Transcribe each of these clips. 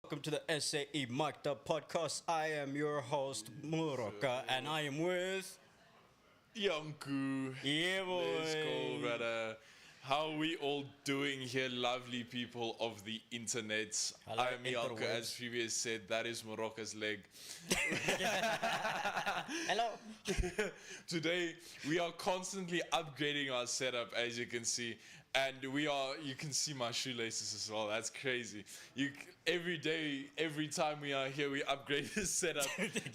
Welcome to the SAE Mic'd Up Podcast. I am your host, Muroka, and I am with... Yanku. Yeah, boy. Let's go, brother. How are we all doing here, lovely people of the internet? Hello, I'm Yanku, interwebs. as previous said. That is Muroka's leg. Hello. Today, we are constantly upgrading our setup, as you can see. And you can see my shoelaces as well. That's crazy. Every day, every time we are here, we upgrade this setup.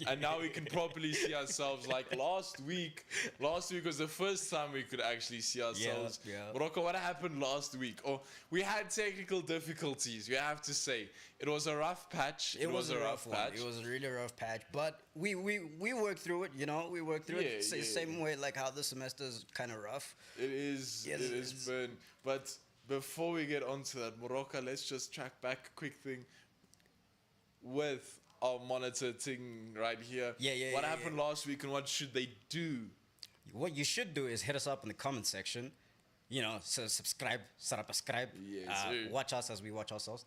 And now we can properly see ourselves. Like last week was the first time we could actually see ourselves. Yeah. Morocco, what happened last week? We had technical difficulties, we have to say. It was a rough patch. It was a rough patch. It was a really rough patch. But we worked through it, you know. We worked through it. Same way like how the semester is kind of rough. It is. Yes, it is burn. But before we get onto that, Morocco, let's just track back a quick thing with our monitor thing right here. What happened last week and what should they do? What you should do is hit us up in the comment section. You know, so subscribe, Yes, watch us as we watch ourselves.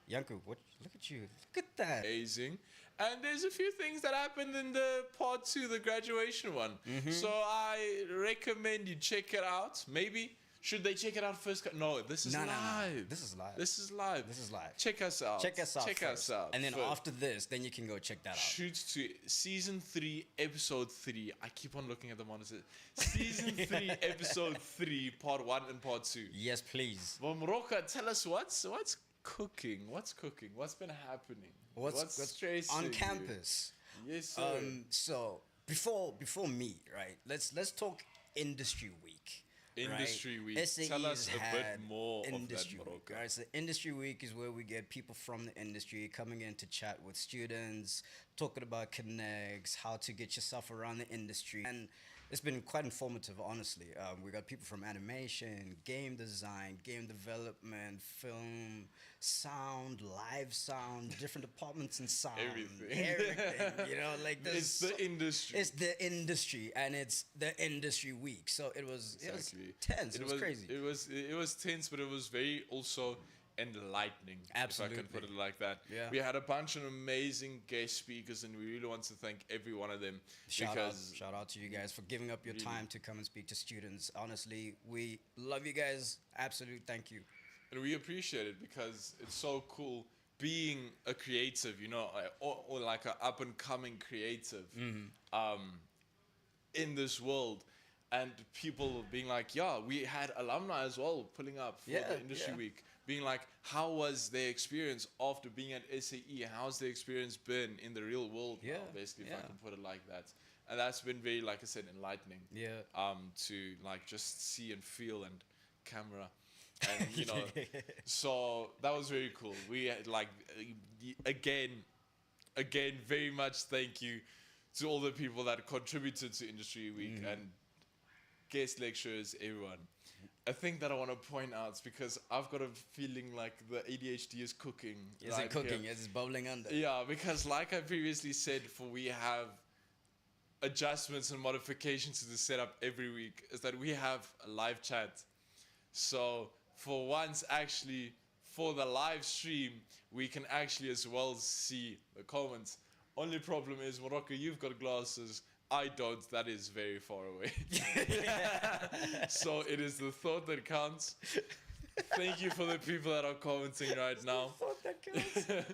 Yanku, look at you. Look at that. Amazing. And there's a few things that happened in the part 2, the graduation one. So I recommend you check it out. Maybe. Should they check it out first? No, this is live. No. This is live. This is live. This is live. Check us out. Check us out. And then after this, then you can go check that out. Shoot to season 3, episode 3. I keep on looking at the monitor. Season 3, episode 3, part 1 and part 2. Yes, please. Well, Morocco, tell us what's cooking? What's cooking? What's been happening? What's stressing on campus? You? Yes, sir. So before me, right? Let's talk industry week. Industry right? Week. SAE's Tell us a bit more industry of that, week. Right? So Industry Week is where we get people from the industry coming in to chat with students, talking about connects, how to get yourself around the industry. And it's been quite informative, honestly. We got people from animation, game design, game development, film, sound, live sound, different departments in sound. Everything. You know, like it's the industry. It's the industry, and it's the Industry Week. So it was tense. It was crazy. It was tense, but it was very also enlightening. Absolutely. If I can put it like that. Yeah. We had a bunch of amazing guest speakers, and we really want to thank every one of them. Shout out to you guys for giving up your time to come and speak to students. Honestly, we love you guys. Absolute thank you. And we appreciate it because it's so cool being a creative, you know, or like an up and coming creative in this world. And people being like, we had alumni as well pulling up for the Industry Week, being like, how was their experience after being at SAE? How's their experience been in the real world now, basically, if I can put it like that. And that's been very, like I said, enlightening. To like just see and feel and camera. And, you know, so that was very cool. We had again, very much thank you to all the people that contributed to Industry Week and guest lecturers, everyone. A thing that I want to point out is because I've got a feeling like the ADHD is cooking. Is it cooking? Is it bubbling under? Yeah, because like I previously said, we have adjustments and modifications to the setup every week, is that we have a live chat. So for once, actually, for the live stream, we can actually as well see the comments. Only problem is, Morocco, you've got glasses. I don't. That is very far away. So it is the thought that counts. Thank you for the people that are commenting right now. The thought that counts.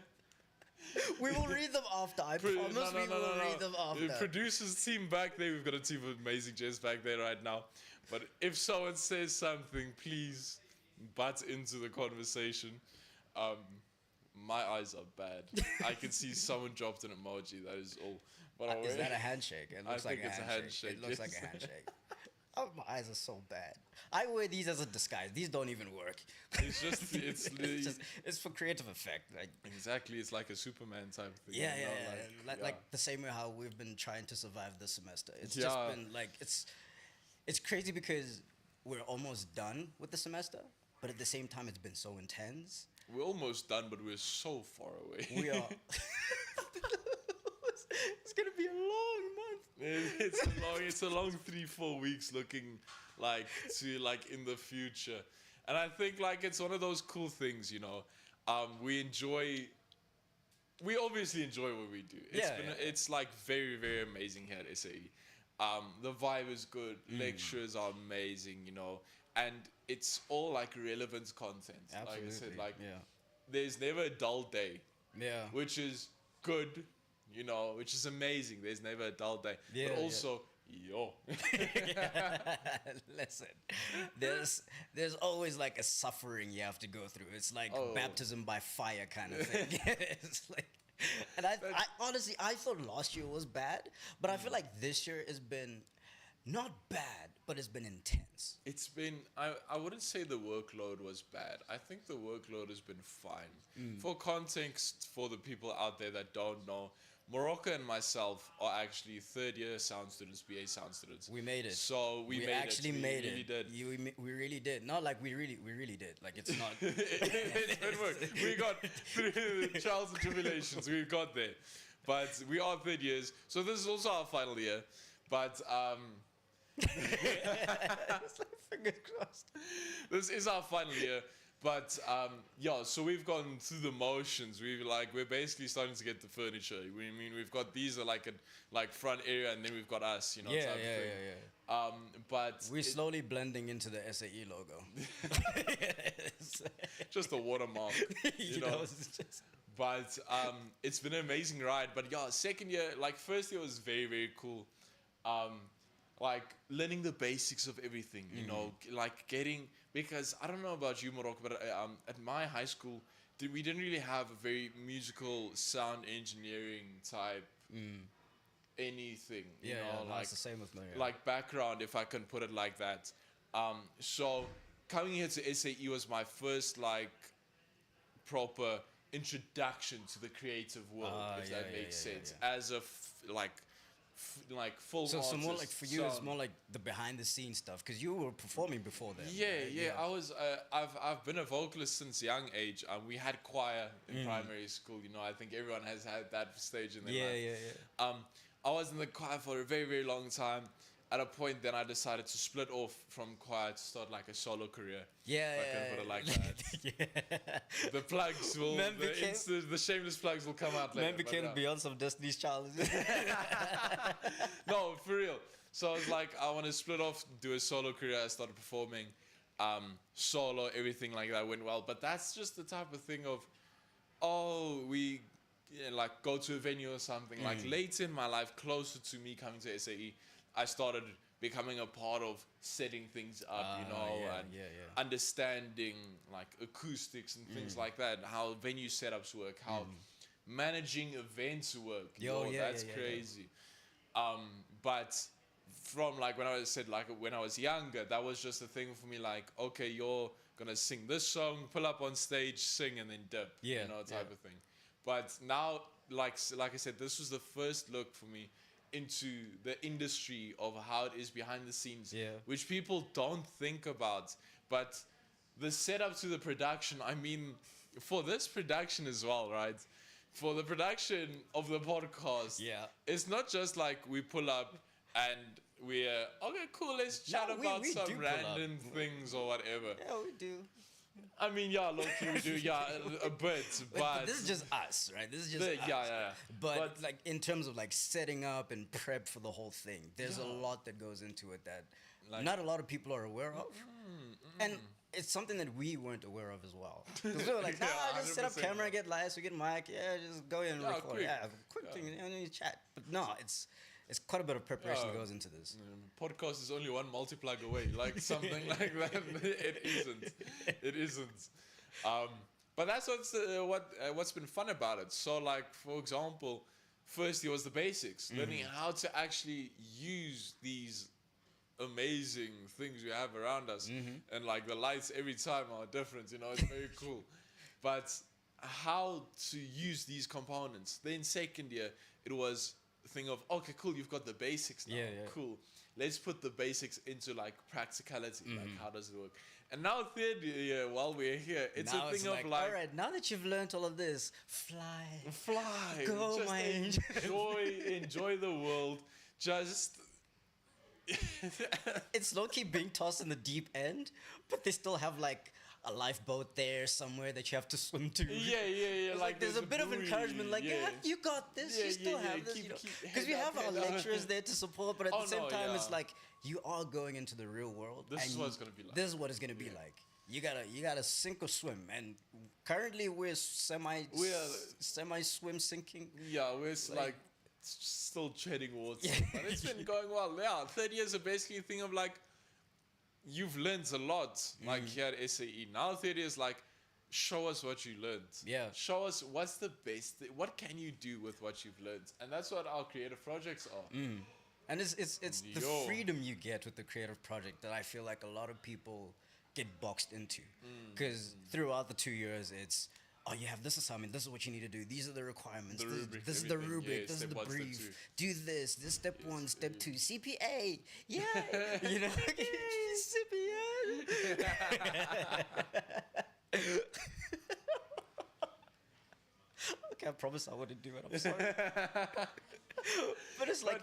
We will read them after. I promise we will read them after. The producers team back there. We've got a team of amazing gents back there right now. But if someone says something, please butt into the conversation. My eyes are bad. I can see someone dropped an emoji. That is all. But is that a handshake? It looks like a handshake. It looks yes. like a handshake. Oh, my eyes are so bad. I wear these as a disguise. These don't even work. It's just it's for creative effect. Like exactly, it's like a Superman type thing. Like the same way how we've been trying to survive this semester. It's just been like it's crazy because we're almost done with the semester, but at the same time it's been so intense. We're almost done, but we're so far away. We are. It's gonna be a long month. It's a long 3-4 weeks looking like in the future. And I think like it's one of those cool things, you know. We enjoy we obviously enjoy what we do. It's like very, very amazing here at SAE. The vibe is good, lectures are amazing, you know, and it's all like relevant content. Absolutely. Like I said, like there's never a dull day. Yeah. Which is good, you know, which is amazing. There's never a dull day. Yeah, but also, yo. Listen, there's always like a suffering you have to go through. It's like baptism by fire kind of thing. It's like, and I honestly, I thought last year was bad, but I feel like this year has been not bad, but it's been intense. It's been, I wouldn't say the workload was bad. I think the workload has been fine. For context, for the people out there that don't know, Morocco and myself are actually third year sound students, BA sound students. We made it. So we actually made it. We really did. We really did. Not like we really did. Like it's not. It worked. We got through the trials and tribulations. We got there. But we are third years. So this is also our final year. But it's like fingers crossed. This is our final year. But so we've gone through the motions. We're basically starting to get the furniture. We've got these are like front area, and then we've got us, you know. Yeah. But we're slowly blending into the SAE logo. Just a watermark, you know. But it's been an amazing ride. But second year, like first year was very, very cool. Like learning the basics of everything, you know, like because I don't know about you, Morocco, but at my high school, we didn't really have a very musical sound engineering type anything, you know, like it's the same with me. Like background, if I can put it like that. So coming here to SAE was my first like proper introduction to the creative world, if that makes sense, as a like full. So more like for you, it's more like the behind the scenes stuff because you were performing before then. Yeah. I was. I've been a vocalist since young age. We had choir in primary school. You know, I think everyone has had that stage in their life. I was in the choir for a very, very long time. At a point, then I decided to split off from choir to start like a solo career. If I can put it like that. The plugs will, the shameless plugs will come out later. Man became beyond some Destiny's Child. No, for real. So I was like, I want to split off, do a solo career. I started performing solo, everything like that went well. But that's just the type of thing of, like go to a venue or something. Like later in my life, closer to me coming to SAE, I started becoming a part of setting things up, you know, and understanding like acoustics and things like that, how venue setups work, how managing events work. That's crazy. But from like when I was younger, that was just a thing for me. Like, okay, you're gonna sing this song, pull up on stage, sing, and then dip, you know, type of thing. But now, like I said, this was the first look for me into the industry of how it is behind the scenes, which people don't think about. But the setup to the production, I mean, for this production as well, right? For the production of the podcast, it's not just like we pull up and we're, okay, cool, let's chat about some random things or whatever. Yeah, we do. I mean, low-key we do, a bit, but this is just us, right? This is just us. But like in terms of like setting up and prep for the whole thing, there's a lot that goes into it that not a lot of people are aware of, and it's something that we weren't aware of as well. Because we were like, just set up camera, get lights, we get mic, just go in and record, quick thing, and then you chat. But no, it's quite a bit of preparation that goes into this. Podcast is only one multi-plug away, like something like that. It isn't. But that's what's been fun about it. So, like for example, first year was the basics, learning how to actually use these amazing things we have around us, and like the lights every time are different. You know, it's very cool. But how to use these components. Then second year, it was thing of, okay, cool, you've got the basics now. Cool, let's put the basics into like practicality, like how does it work. And now third year, while we're here, it's now a thing of like, all right, now that you've learned all of this, fly, go, just my angel. enjoy the world. Just it's low-key being tossed in the deep end, but they still have like a lifeboat there somewhere that you have to swim to. Yeah. It's like there's a bit of encouragement, like, yeah, you got this, you still have this, you know. Because we have our lecturers there to support, but at the same time, it's like you are going into the real world. This is what it's gonna be like. This is what it's gonna be like. You gotta sink or swim, and currently we're semi swim sinking. Yeah, we're like still treading water, but it's been going well. Yeah, third year is basically a thing of like you've learned a lot, like here at SAE. Now third year is like show us what you learned. Yeah, show us what's the best. What can you do with what you've learned, and that's what our creative projects are. And it's the freedom you get with the creative project that I feel like a lot of people get boxed into, because throughout the 2 years it's you have this assignment, this is what you need to do, these are the requirements, this is the rubric, this is the brief, do this step 1, step 2, CPA, you know, CPA. Okay, I promise I wouldn't do it, I'm sorry. But it's like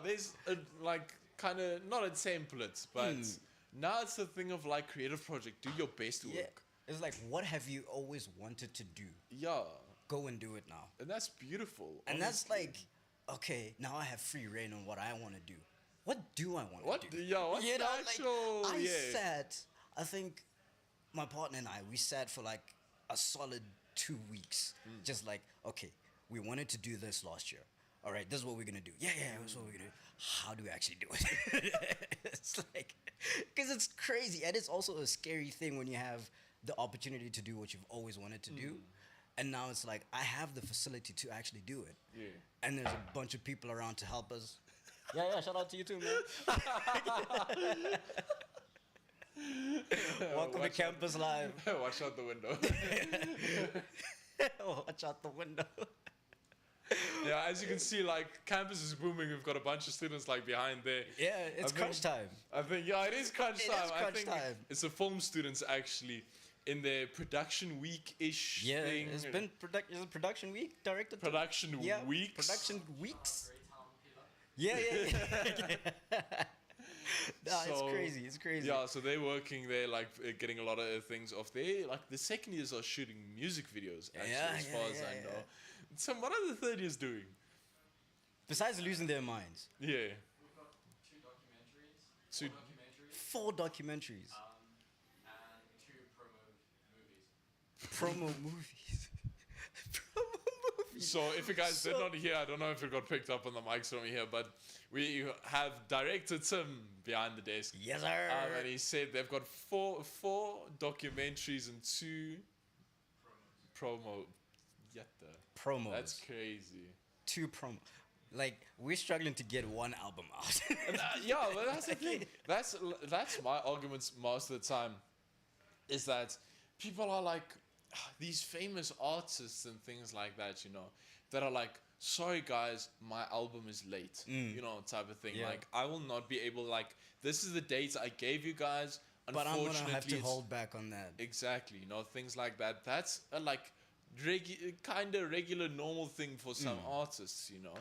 there's like kind of not a template, but now it's the thing of like creative project, do your best work. It's like, what have you always wanted to do? Yeah. Go and do it now. And that's beautiful. And that's like, okay, now I have free reign on what I want to do. What do I want to do? Yeah, what's the actual... I think my partner and we sat for like a solid 2 weeks. Just like, okay, we wanted to do this last year. All right, this is what we're going to do. Yeah, this is what we're going to do. How do we actually do it? It's like, because it's crazy. And it's also a scary thing when you have the opportunity to do what you've always wanted to do. And now it's like, I have the facility to actually do it. Yeah. And there's a bunch of people around to help us. Yeah, shout out to you too, man. Welcome to Campus Live. Watch out the window. Watch out the window. Yeah, as you can see, like, campus is booming. We've got a bunch of students, like, behind there. Yeah, it's crunch time. I think, it is crunch time. I think it's the film students, actually, in their production week-ish thing. It's been is it production week directed? Production weeks? Production weeks? Yeah. It's crazy. Yeah, so they're working there, like, getting a lot of things off there. Like, the second years are shooting music videos, actually, as far as I know. So what are the third years doing? Besides losing their minds? Yeah. We've got 2 documentaries. 4 documentaries. And 2 promo movies. Promo movies. So if you guys did not hear, I don't know if it got picked up on the mics from here, but we have director Tim behind the desk. Yes, sir. And he said they've got four documentaries and 2 promos. Promos. That's crazy. 2 promo. Like, we're struggling to get 1 album out. But that's the thing. That's my arguments most of the time. Is that people are like these famous artists and things like that, you know, that are like, sorry guys, my album is late, you know, type of thing. Yeah. Like, I will not be able, like, this is the dates I gave you guys. But I'm gonna have to hold back on that. Exactly, you know, things like that. That's like kind of regular normal thing for some artists, you know.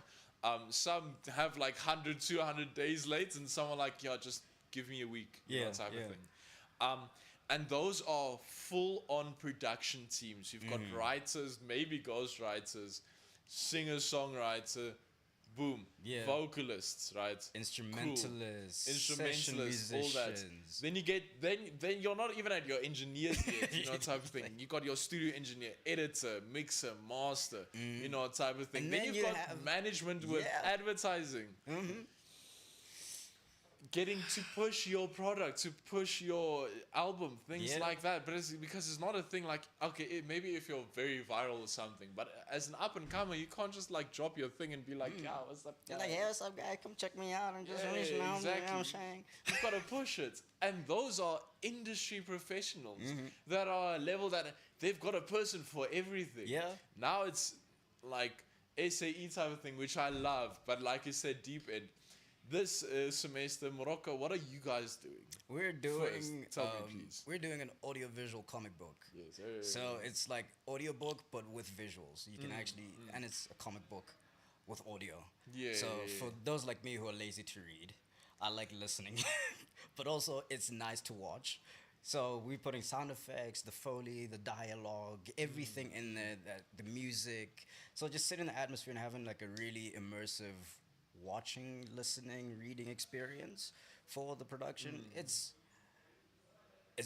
Some have like 100 200 days late, and some are like, just give me a week, you know, type of thing. And those are full on production teams. You've got writers, maybe ghost writers, singer songwriter, boom, vocalists, right? Instrumentalists, instrumentalists, all that. Then you get then you're not even at your engineers yet, you know, type of thing. You got your studio engineer, editor, mixer, master, you know, type of thing. And then you've got management with advertising. Getting to push your product, to push your album, things like that. But it's because it's not a thing like, okay, maybe if you're very viral or something, but as an up and comer, you can't just like drop your thing and be like, what's up, guy? Like, what's up, guy? Come check me out. I'm just reaching out. Exactly. You know what I'm saying? You've got to push it. And those are industry professionals that are a level that they've got a person for everything. Yeah. Now it's like SAE type of thing, which I love. But like you said, deep end. This semester, Morocco, what are you guys doing? We're doing Tell me, please. We're doing an audiovisual comic book. Yes. So it's like audiobook but with visuals. You can actually and it's a comic book with audio. So for those like me who are lazy to read, I like listening. But also it's nice to watch. So we're putting sound effects, the foley, the dialogue, everything in there, that the music. So just sit in the atmosphere and having like a really immersive watching, listening, reading experience for the production. It's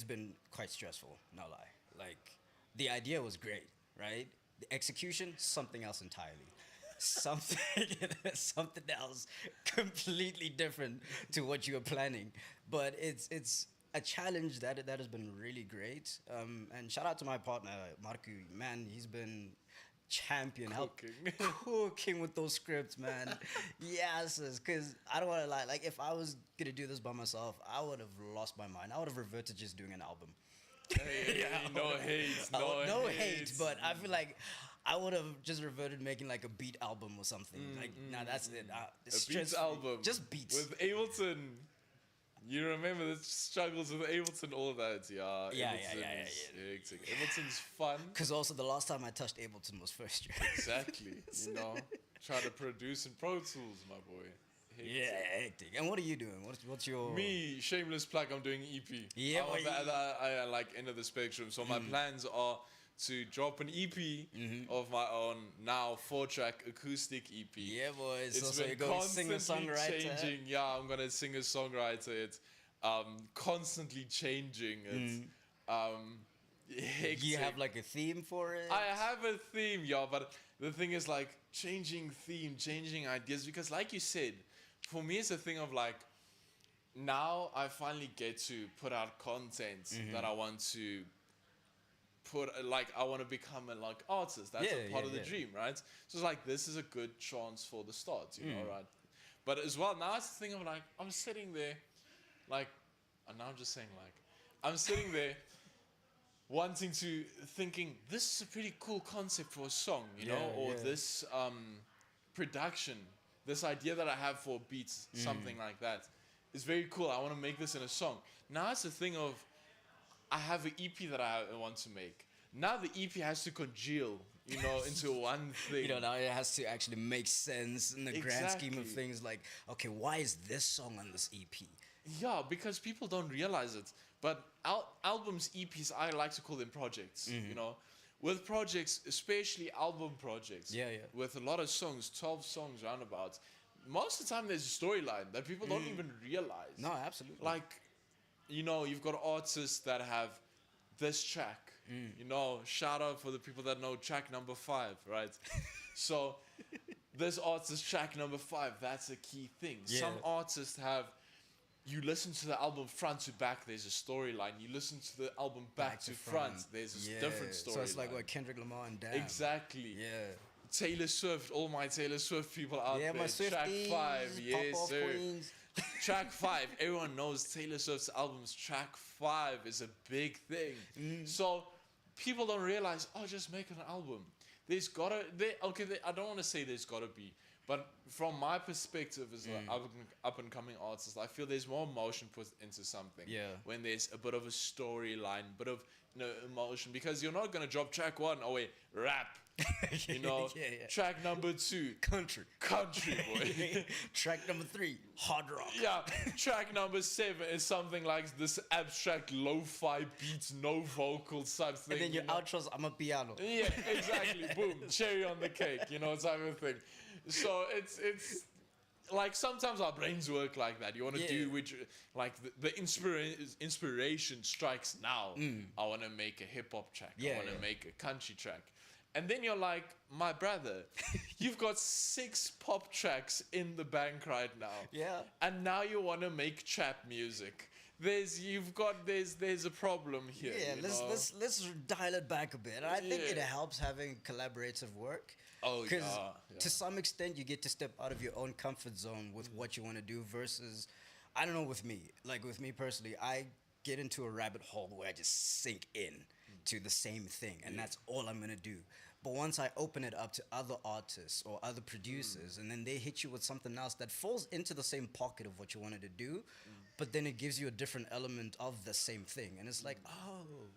been quite stressful, no lie. Like the idea was great, right? The execution, something else entirely. Something something else completely different to what you were planning. But it's a challenge that has been really great. And shout out to my partner, Marku. Man, he's been champion help cooking with those scripts, man. Yes, because I don't want to lie. Like if I was gonna do this by myself, I would have lost my mind. I would have reverted to just doing an album. Hey, no hate, no hate, but I feel like I would have just reverted making like a beat album or something. Like, nah, that's it. A beats album. Just beats. With Ableton. You remember the struggles with Ableton, all of that, yeah. Yeah. Hectic. Ableton's fun. Because also the last time I touched Ableton was first year. Exactly. Try to produce in Pro Tools, my boy. Hectic. Yeah, hectic. And what are you doing? What's your... Me, shameless plug, I'm doing EP. Yeah, I like end of the spectrum. So my plans are to drop an EP of my own, now 4-track acoustic EP. Yeah, boys. It's so been you're going constantly singer-songwriter. changing. Yeah, I'm gonna sing a songwriter. It's constantly changing. It's hectic. Do you have like a theme for it? I have a theme, yeah, but the thing is like changing theme, changing ideas, because like you said, for me it's a thing of like, now I finally get to put out content that I want to put, like I want to become a like artist. That's a part of the dream, right? So it's like, this is a good chance for the start, you know, right? But as well, now it's the thing of like, I'm sitting there, like, and now I'm just saying like, I'm sitting there wanting to, thinking, this is a pretty cool concept for a song, you know, or this production, this idea that I have for beats, something like that, is very cool. I want to make this in a song. Now it's a thing of, I have an EP that I want to make. Now the EP has to congeal, you know, into one thing. You know, now it has to actually make sense in the grand scheme of things. Like, okay, why is this song on this EP? Yeah, because people don't realize it. But albums, EPs, I like to call them projects, you know. With projects, especially album projects, with a lot of songs, 12 songs roundabouts, most of the time there's a storyline that people don't even realize. No, absolutely. Like, you know, you've got artists that have this track. You know, shout out for the people that know track number 5, right? So, this artist track number 5, that's a key thing. Yeah. Some artists have, you listen to the album front to back, there's a storyline. You listen to the album back to front, there's a different storyline. So it's like what Kendrick Lamar and Damn. Exactly. Yeah. Taylor Swift, all my Taylor Swift people out there. My Swifties, track 5, yes sir. Queens. Track 5, everyone knows Taylor Swift's album's track 5 is a big thing. So people don't realize, oh, just make an album. There's gotta, I don't want to say there's gotta be, but from my perspective as an up and coming artist, I feel there's more emotion put into something. Yeah. When there's a bit of a storyline, bit of, you know, emotion, because you're not gonna drop track 1, oh wait, rap. You know, track number 2, country boy. Track number 3, hard rock. Yeah, track number 7 is something like this abstract lo-fi beats, no vocals type thing. And then your outros, I'm a piano. Yeah, exactly. Boom, cherry on the cake, you know, type of thing. So it's like sometimes our brains work like that. You want to do which, like the inspiration strikes now. I want to make a hip hop track. I want to make a country track. And then you're like, my brother, you've got 6 pop tracks in the bank right now. Yeah. And now you want to make trap music. There's a problem here. Yeah, let's dial it back a bit. And I think it helps having collaborative work. Oh, because to some extent you get to step out of your own comfort zone with what you want to do versus, I don't know, with me personally, I get into a rabbit hole where I just sink in to the same thing, and that's all I'm gonna do. But once I open it up to other artists or other producers, and then they hit you with something else that falls into the same pocket of what you wanted to do, but then it gives you a different element of the same thing, and it's like, oh,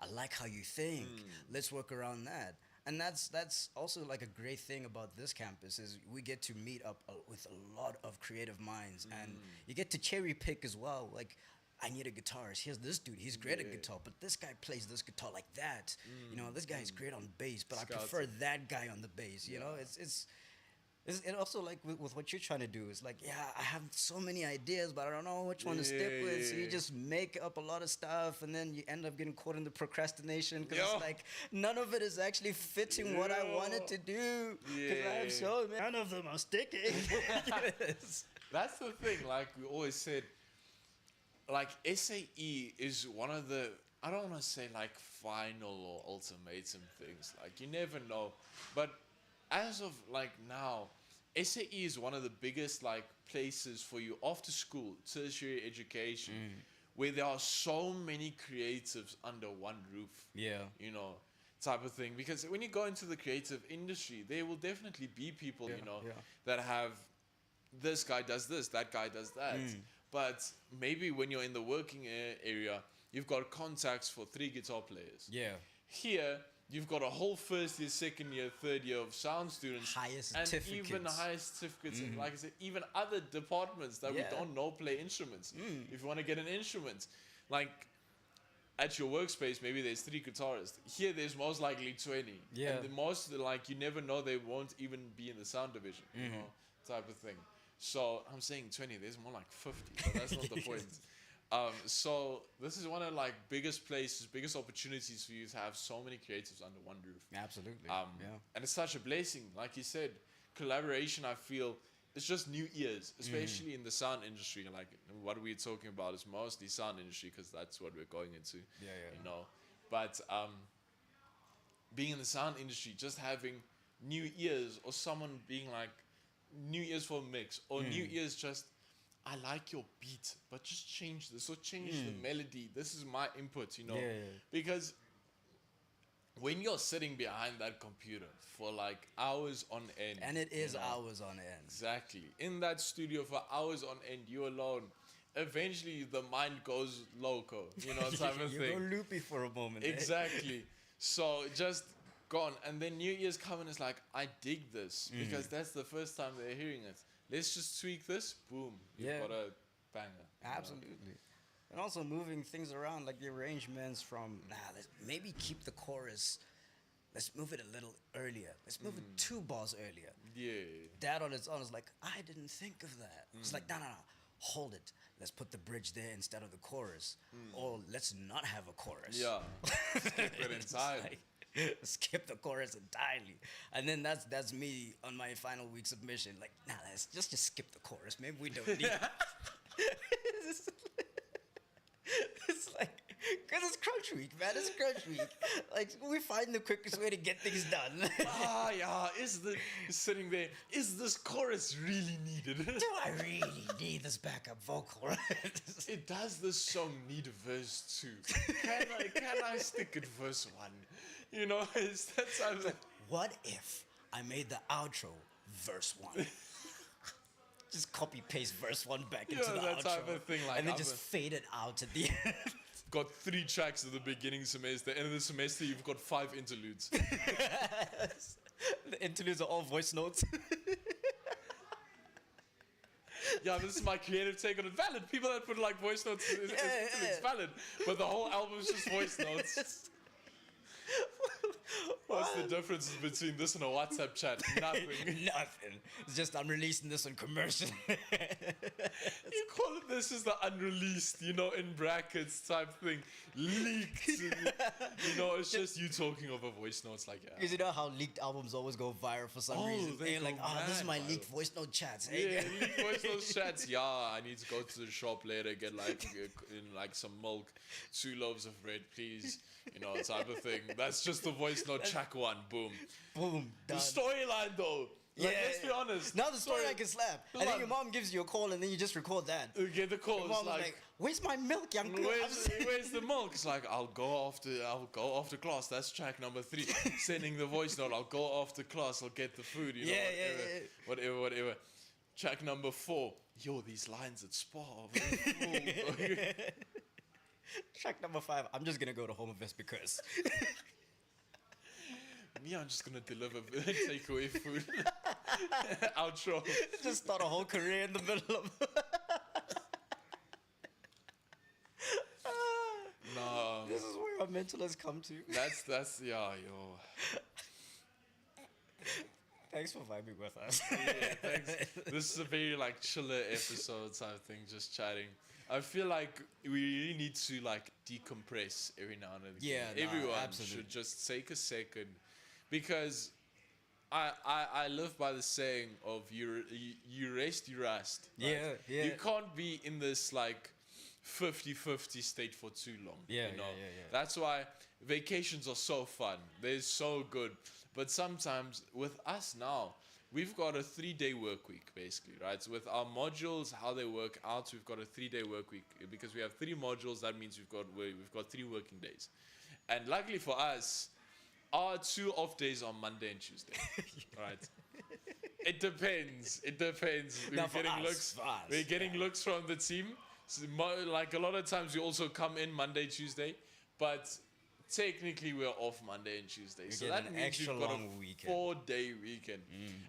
I like how you think. Let's work around that. And that's also like a great thing about this campus is we get to meet up with a lot of creative minds, and you get to cherry pick as well. Like, I need a guitarist. Here's this dude. He's great at guitar, but this guy plays this guitar like that. This guy is great on bass, but I prefer that guy on the bass. You know, it's and also like with what you're trying to do, it's like, yeah, I have so many ideas, but I don't know which one to stick with. So you just make up a lot of stuff, and then you end up getting caught in the procrastination because it's like none of it is actually fitting what I wanted to do. Because I have none of them are sticking. That's the thing. Like we always said, like SAE is one of the, I don't want to say like final or ultimatum things. Like you never know, but as of like now, SAE is one of the biggest like places for you after school, tertiary education, where there are so many creatives under one roof. Yeah. You know, type of thing. Because when you go into the creative industry, there will definitely be people, that have, this guy does this, that guy does that. But maybe when you're in the working area, you've got contacts for 3 guitar players. Yeah. Here, you've got a whole first year, second year, third year of sound students. Highest and certificates. even higher certificates. And like I said, even other departments that we don't know play instruments. If you want to get an instrument, like at your workspace, maybe there's 3 guitarists. Here, there's most likely 20. Yeah. And the most, like, you never know, they won't even be in the sound division, you know, type of thing. So I'm saying 20, there's more like 50, but that's not the point. So this is one of like biggest places, biggest opportunities for you to have so many creatives under one roof. Absolutely. And it's such a blessing. Like you said, collaboration, I feel, it's just new ears, especially in the sound industry. Like what we're talking about is mostly sound industry because that's what we're going into. You know, but being in the sound industry, just having new ears or someone being like new ears for a mix or new ears just, I like your beat, but just change this or change the melody. This is my input, you know, because when you're sitting behind that computer for like hours on end, and it is hours on end. Exactly. In that studio for hours on end, you alone. Eventually, the mind goes loco, you know, type of you thing. go loopy for a moment. Exactly. So just gone. And then New Year's come and it's like, I dig this because that's the first time they're hearing it. Let's just tweak this. Boom. You've got a banger. Absolutely. And also moving things around, like the arrangements from, let's maybe keep the chorus. Let's move it a little earlier. Let's move it 2 bars earlier. Yeah. That on its own is like, I didn't think of that. It's like, no. Hold it. Let's put the bridge there instead of the chorus. Or let's not have a chorus. Yeah. Skip it entirely. Skip the chorus entirely. And then that's me on my final week submission. Like, let's just skip the chorus. Maybe we don't need it. It's like, because it's crunch week, man. It's crunch week. Like, we find the quickest way to get things done. Sitting there, is this chorus really needed? Do I really need this backup vocal? It does this song need a verse 2? Can I stick at verse 1? You know, I'm like, what if I made the outro verse 1? Just copy paste verse 1 back into the outro. Type of thing, like, and then just fade it out at the end. Got 3 tracks at the beginning semester. End of the semester, you've got 5 interludes. The interludes are all voice notes. Yeah, this is my creative take on it. Valid. People that put like voice notes is valid. But the whole album is just voice notes. What's the difference between this and a WhatsApp chat? Nothing. Nothing. It's just I'm releasing this on commercial. You call it, this is the unreleased, you know, in brackets type thing. Leaked. You know, it's just you talking over voice notes like, yeah. Because you know how leaked albums always go viral for some reason. They're like, this is my leaked voice note chats. Yeah, leaked voice note chats. Yeah, I need to go to the shop later, get like some milk, 2 loaves of bread, please. You know, type of thing. That's just the voice note track 1. Boom. Boom. The Done. storyline though. Like, let's be honest. Now the storyline can slap. And then your mom gives you a call and then you just record that. You get the call. Your mom's like, where's my milk, young girl? Where's the milk? It's like, I'll go after class. That's track number 3. Sending the voice note. I'll go after class. I'll get the food. You know, whatever. Track number 4. Yo, these lines at Spa. Track number 5. I'm just gonna go to Home Invest because. Me, I'm just gonna deliver takeaway food. Outro. Just start a whole career in the middle of. our mental has come to. That's yeah, yo. Thanks for vibing with us. Yeah, thanks. This is a very like chiller episode type thing, just chatting. I feel like we really need to like decompress every now and again. Yeah, nah, Everyone absolutely. should just take a second, because I live by the saying of you rest, you rust. Right? Yeah, yeah. You can't be in this like 50-50 state for too long. Yeah, you know? yeah. That's why vacations are so fun. They're so good. But sometimes with us now, we've got a 3-day work week, basically, right? So with our modules, how they work out, we've got a 3-day work week. Because we have 3 modules, that means we've got 3 working days. And luckily for us, our 2 off days are Monday and Tuesday, right? It depends. We're Now for getting us, looks. for us, We're getting looks from the team. So like a lot of times, we also come in Monday, Tuesday, but technically we're off Monday and Tuesday. So get that an means extra we've got long a weekend. 4-day weekend,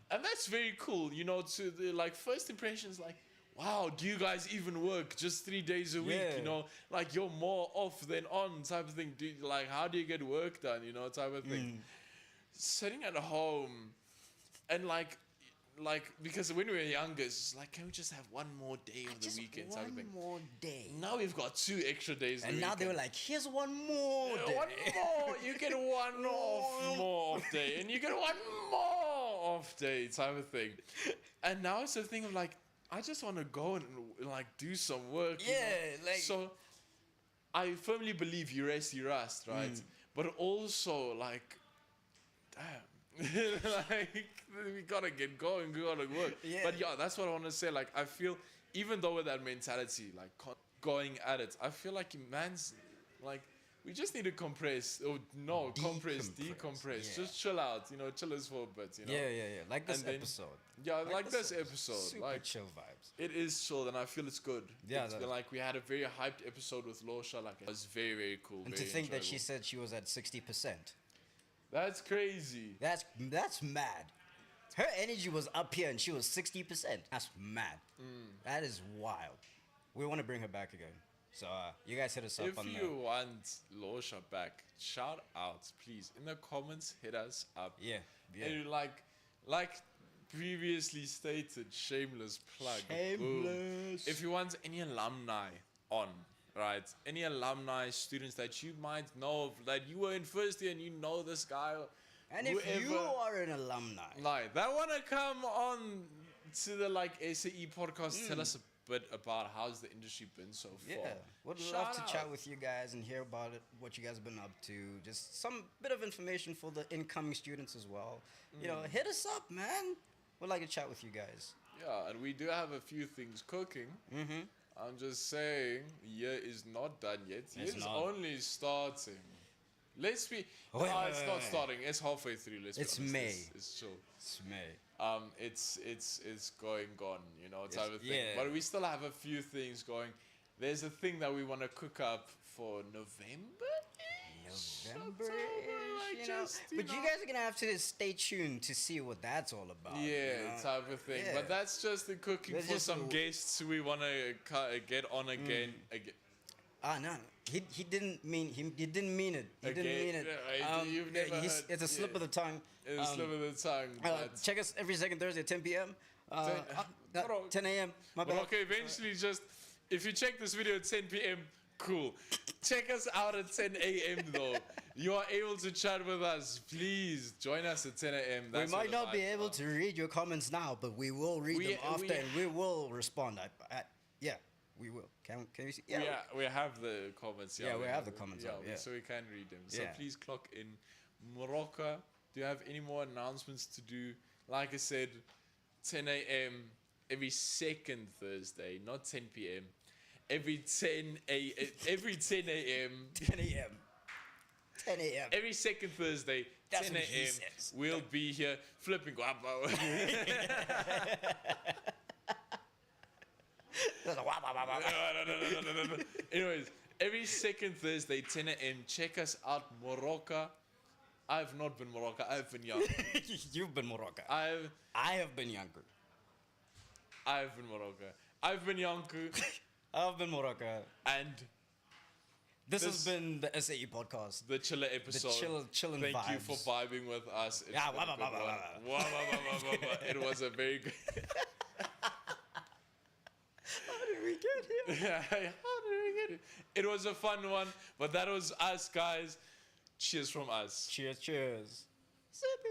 and that's very cool. You know, to the like first impressions, like, wow, do you guys even work just 3 days a week? Yeah. You know, like you're more off than on type of thing. Like, how do you get work done? You know, type of thing. Sitting at home, and like because when we were younger, it's like, can we just have one more day of the Just weekend type of thing? one more day. Now we've got 2 extra days. And now they were like, here's one more day. one more. You get one more off day, and you get one more off day type of thing. And now it's a thing of like, I just want to go and like do some work. you know? Yeah, like- So I firmly believe you rest, you rust, right? But also like, damn, like we gotta get going, we gotta work. Yeah. But yeah, that's what I want to say. Like, I feel, even though with that mentality, like going at it, I feel like man's like, we just need to compress. Oh no, compress, decompress. Yeah. Just chill out, you know, chill us for a bit, you know. Yeah. Like this And then- episode. Yeah, like this episode, Super like chill vibes. it is chilled, and I feel it's good. Yeah, It's been like, we had a very hyped episode with Losha. Like, it was very, very cool. And to very think that she enjoyable. said she was at 60%. That's crazy. That's mad. Her energy was up here and she was 60%. That's mad. That is wild. We want to bring her back again. So you guys hit us up If on you want Losha back, shout out, please. In the comments, hit us up. Yeah. And like previously stated, shameless plug. Boom. Shameless. If you want any alumni on, right? Any alumni students that you might know of, that you were in first year and you know this guy. And if you whoever, are an alumni, like, that want to come on to the like SAE podcast, tell us a bit about how's the industry been so far. yeah, would Shout love to out. chat with you guys and hear about it, what you guys have been up to. Just some bit of information for the incoming students as well. You know, hit us up, man. We'd like to chat with you guys. Yeah, and we do have a few things cooking. I'm just saying, year is not done yet. It's Year's not. only starting. Let's be. Wait, no, wait, it's wait, not wait. starting. It's halfway through. Let's It's be honest. May. It's chill. It's May. It's going gone, you know, type of thing. yeah. But we still have a few things going. There's a thing that we want to cook up for November. November, like, just, but you guys are gonna have to stay tuned to see what that's all about. Yeah, you know? type of thing. Yeah. But that's just the cooking That's for just some a- guests who we want to get on again. No, he didn't mean it. He didn't mean it. Yeah, you've never heard- it's a slip yeah. of the tongue. It's a slip of the tongue. but- Check us every second Thursday at 10 p.m. Bro, 10 a.m. My But bad. okay, eventually just, if you check this video at 10 p.m., cool. Check us out at 10 a.m. though. You are able to chat with us. Please join us at 10 a.m. We That's might what the not be vibes able are. to read your comments now, but we will read them after, and we will respond. Yeah, we will. Can you see? Yeah. We have the comments. Yeah, we have the comments up, yeah. So we can read them. So Yeah. please clock in. Morocco, do you have any more announcements to do? Like I said, 10 a.m. every second Thursday, not 10 p.m. Every 10 a.m. 10 a.m. 10 a.m. Every second Thursday, That's 10 what he a.m. says. We'll be here flipping guapo. Anyways, every second Thursday, 10 a.m. Check us out, Morocco. I've not been Morocco. I've been young. You've been Morocco. I have been younger. I've been Morocco. I've been Yanku, I've been Morocco. and This has been the SAE podcast. The chiller episode. Chilling Thank vibes. you for vibing with us. It's Yeah, been a good one. It was a very good. How did we get here? Yeah, how did we get it? It was a fun one, but that was us, guys. Cheers from us. Cheers, cheers. Sippy